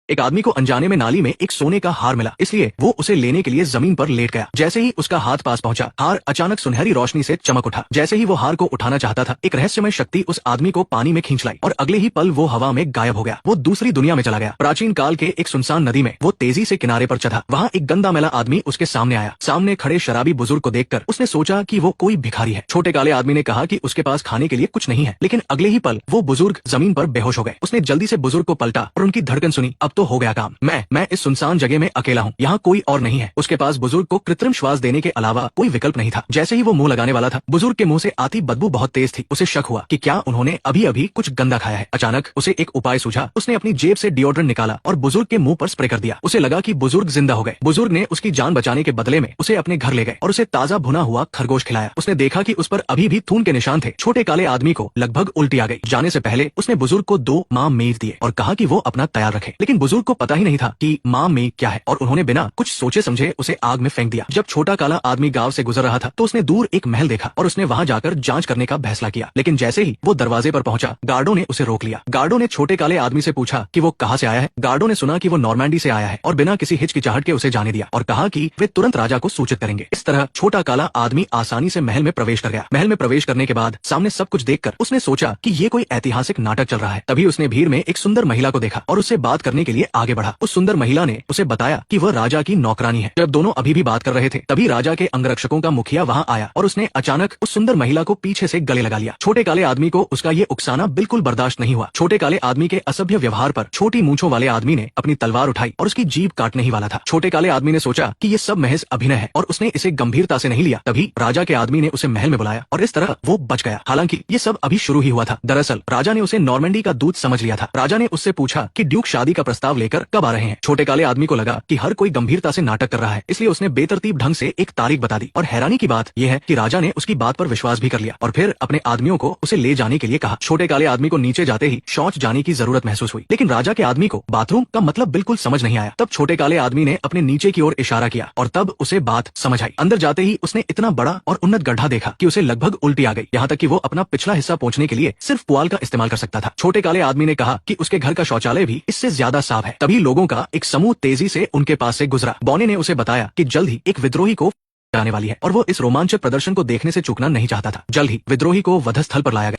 एक आदमी को अनजाने में नाली में एक सोने का हार मिला, इसलिए वो उसे लेने के लिए जमीन पर लेट गया। जैसे ही उसका हाथ पास पहुंचा, हार अचानक सुनहरी रोशनी से चमक उठा। जैसे ही वो हार को उठाना चाहता था, एक रहस्यमय शक्ति उस आदमी को पानी में खींच लाई और अगले ही पल वो हवा में गायब हो गया। वो दूसरी दुनिया में चला गया। प्राचीन काल के एक सुनसान नदी में वो तेजी से किनारे पर चढ़ा। वहाँ एक गंदा मैला आदमी उसके सामने आया। सामने खड़े शराबी बुजुर्ग को देखकर उसने सोचा कि वो कोई भिखारी है। छोटे काले आदमी ने कहा कि उसके पास खाने के लिए कुछ नहीं है, लेकिन अगले ही पल वो बुजुर्ग जमीन पर बेहोश हो गए। उसने जल्दी से बुजुर्ग को पलटा और उनकी धड़कन सुनी। अब तो हो गया काम। मैं इस सुनसान जगह में अकेला हूँ, यहाँ कोई और नहीं है। उसके पास बुजुर्ग को कृत्रिम श्वास देने के अलावा कोई विकल्प नहीं था। जैसे ही वो मुंह लगाने वाला था, बुजुर्ग के मुंह से आती बदबू बहुत तेज थी। उसे शक हुआ कि क्या उन्होंने अभी अभी कुछ गंदा खाया है। अचानक उसे एक उपाय सूझा। उसने अपनी जेब से डिओड्रेंट निकाला और बुजुर्ग के मुंह पर स्प्रे कर दिया। उसे लगा कि बुजुर्ग जिंदा हो गए। बुजुर्ग ने उसकी जान बचाने के बदले में उसे अपने घर ले गए और उसे ताजा भुना हुआ खरगोश खिलाया। उसने देखा कि उस पर अभी भी खून के निशान थे। छोटे काले आदमी को लगभग उल्टी आ गई। जाने से पहले उसने बुजुर्ग को 2 माँ मेव दिए और कहा कि वो अपना तैयार रखे। लेकिन बुजुर्ग को पता ही नहीं था कि माँ मेव क्या है और उन्होंने बिना कुछ सोचे समझे उसे आग में फेंक दिया। जब छोटा काला आदमी गांव से गुजर रहा था तो उसने दूर एक महल देखा और उसने वहां जाकर जांच करने का फैसला किया। लेकिन जैसे ही वो दरवाजे पर पहुंचा, गार्डों ने उसे रोक लिया। गार्डों ने छोटे काले आदमी से पूछा कि वो कहां से आया है। गार्डों ने सुना कि वो नॉर्मैंडी से आया है और बिना किसी हिचकिचाहट के उसे जाने दिया और कहा कि वे तुरंत राजा को सूचित करेंगे। इस तरह छोटा काला आदमी आसानी से महल में प्रवेश कर गया। महल में प्रवेश करने के बाद सामने सब कुछ देखकर उसने सोचा कि ये कोई ऐतिहासिक नाटक चल रहा है। तभी उसने भीड़ में एक सुंदर महिला को देखा और उससे बात करने के लिए आगे बढ़ा। उस सुंदर महिला ने उसे बताया कि वह राजा की नौकरानी है। जब दोनों अभी भी बात कर रहे थे, तभी राजा के अंगरक्षकों का मुखिया वहां आया और उसने अचानक उस सुंदर महिला को पीछे से गले लगा लिया। छोटे काले आदमी को उसका ये उकसाना बिल्कुल बर्दाश्त नहीं हुआ। छोटे काले आदमी के असभ्य व्यवहार पर छोटी मूंछों वाले आदमी ने अपनी तलवार उठाई और उसकी जीभ काटने ही वाला था। छोटे काले आदमी ने सोचा कि ये सब महज अभिनय है और उसने इसे गंभीरता से नहीं लिया। तभी राजा के आदमी ने उसे महल में बुलाया और इस तरह वो बच गया। हालांकि ये सब अभी शुरू ही हुआ था। दरअसल राजा ने उसे नॉर्मैंडी का दूत समझ लिया था। राजा ने उससे पूछा कि ड्यूक शादी का प्रस्ताव लेकर कब आ रहे हैं। छोटे काले आदमी को लगा कि हर कोई गंभीरता से नाटक कर रहा है, इसलिए उसने बेतरतीब ढंग से एक तारीख बता दी। और हैरानी की बात यह है कि राजा ने उसकी बात पर विश्वास भी कर लिया और फिर अपने आदमियों को उसे ले जाने के लिए कहा। छोटे काले आदमी को नीचे जाते ही शौच जाने की जरूरत महसूस हुई, लेकिन राजा के आदमी को बाथरूम का मतलब बिल्कुल समझ नहीं आया। तब छोटे काले आदमी ने अपने नीचे की ओर इशारा किया और तब उसे बात समझ आई। अंदर जाते ही उसने इतना बड़ा और उन्नत गड्ढा देखा कि उसे लगभग उल्टी आ गई, यहाँ तक कि वो अपना पिछला हिस्सा पहुंचने के लिए सिर्फ पुआल का इस्तेमाल कर सकता था। छोटे काले आदमी ने कहा कि उसके घर का शौचालय भी इससे ज्यादा साफ है। तभी लोगों का एक समूह तेजी से उनके पास से गुजरा। बौने ने उसे बताया कि जल्द ही एक विद्रोही को आने वाली है और वो इस रोमांचक प्रदर्शन को देखने से चूकना नहीं चाहता था। जल्द ही विद्रोही को वधस्थल पर लाया गया।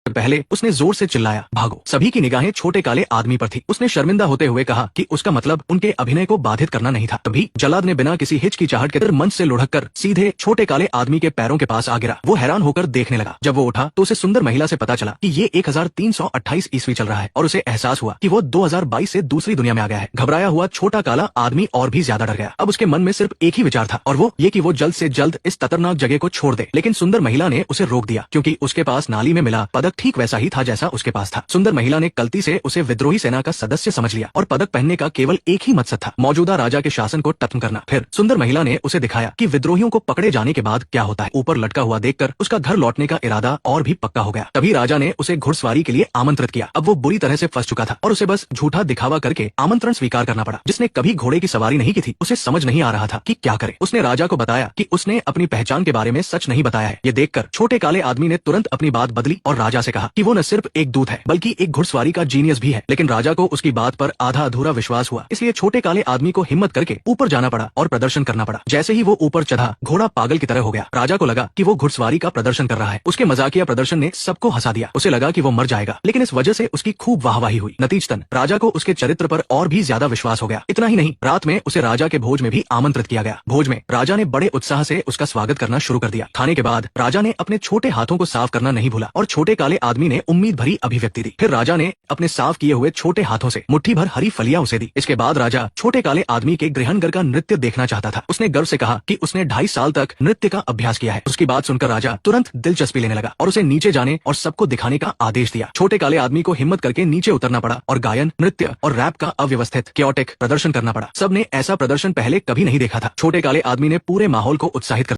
पहले उसने जोर से चिल्लाया, भागो। सभी की निगाहें छोटे काले आदमी पर थी। उसने शर्मिंदा होते हुए कहा कि उसका मतलब उनके अभिनय को बाधित करना नहीं था। तभी जल्लाद ने बिना किसी हिचकिचाहट के मंच से लुढ़ककर सीधे छोटे काले आदमी के पैरों के पास आ गिरा। वो हैरान होकर देखने लगा। जब वो उठा तो उसे सुंदर महिला से पता चला कि ये 1328 ईस्वी चल रहा है और उसे एहसास हुआ कि वो 2022 से दूसरी दुनिया में आ गया है। घबराया हुआ छोटा काला आदमी और भी ज्यादा डर गया। अब उसके मन में सिर्फ एक ही विचार था और वो ये कि वो जल्द से जल्द इस खतरनाक जगह को छोड़ दे। लेकिन सुंदर महिला ने उसे रोक दिया, क्योंकि उसके पास नाली में मिला पदक ठीक वैसा ही था जैसा उसके पास था। सुंदर महिला ने गलती से उसे विद्रोही सेना का सदस्य समझ लिया और पदक पहनने का केवल एक ही मकसद था, मौजूदा राजा के शासन को खत्म करना। फिर सुंदर महिला ने उसे दिखाया कि विद्रोहियों को पकड़े जाने के बाद क्या होता है। ऊपर लटका हुआ देखकर उसका घर लौटने का इरादा और भी पक्का हो गया। तभी राजा ने उसे घुड़सवारी के लिए आमंत्रित किया। अब वो बुरी तरह से फंस चुका था और उसे बस झूठा दिखावा करके आमंत्रण स्वीकार करना पड़ा। जिसने कभी घोड़े की सवारी नहीं की थी, उसे समझ नहीं आ रहा था कि क्या करे। उसने राजा को बताया कि उसने अपनी पहचान के बारे में सच नहीं बताया है। ये देखकर छोटे काले आदमी ने तुरंत अपनी बात बदली और राजा से कहा कि वो न सिर्फ एक दूत है बल्कि एक घुड़सवारी का जीनियस भी है। लेकिन राजा को उसकी बात पर आधा अधूरा विश्वास हुआ, इसलिए छोटे काले आदमी को हिम्मत करके ऊपर जाना पड़ा और प्रदर्शन करना पड़ा। जैसे ही वो ऊपर चढ़ा, घोड़ा पागल की तरह हो गया। राजा को लगा कि वो घुड़सवारी का प्रदर्शन कर रहा है। उसके मजाकिया प्रदर्शन ने सबको हंसा दिया। उसे लगा कि वो मर जाएगा, लेकिन इस वजह से उसकी खूब वाहवाही हुई। नतीजतन राजा को उसके चरित्र पर और भी ज्यादा विश्वास हो गया। इतना ही नहीं, रात में उसे राजा के भोज में भी आमंत्रित किया गया। भोज में राजा ने बड़े उत्साह से उसका स्वागत करना शुरू कर दिया। खाने के बाद राजा ने अपने छोटे हाथों को साफ करना नहीं भूला और छोटे काले आदमी ने उम्मीद भरी अभिव्यक्ति दी। फिर राजा ने अपने साफ किए हुए छोटे हाथों से मुट्ठी भर हरी फलियां उसे दी। इसके बाद राजा छोटे काले आदमी के गृहनगर का नृत्य देखना चाहता था। उसने गर्व से कहा कि उसने 2.5 साल तक नृत्य का अभ्यास किया है। उसकी बात सुनकर राजा तुरंत दिलचस्पी लेने लगा और उसे नीचे जाने और सबको दिखाने का आदेश दिया। छोटे काले आदमी को हिम्मत करके नीचे उतरना पड़ा और गायन, नृत्य और रैप का अव्यवस्थित क्योटिक प्रदर्शन करना पड़ा। सबने ऐसा प्रदर्शन पहले कभी नहीं देखा था। छोटे काले आदमी ने पूरे माहौल को उत्साहित कर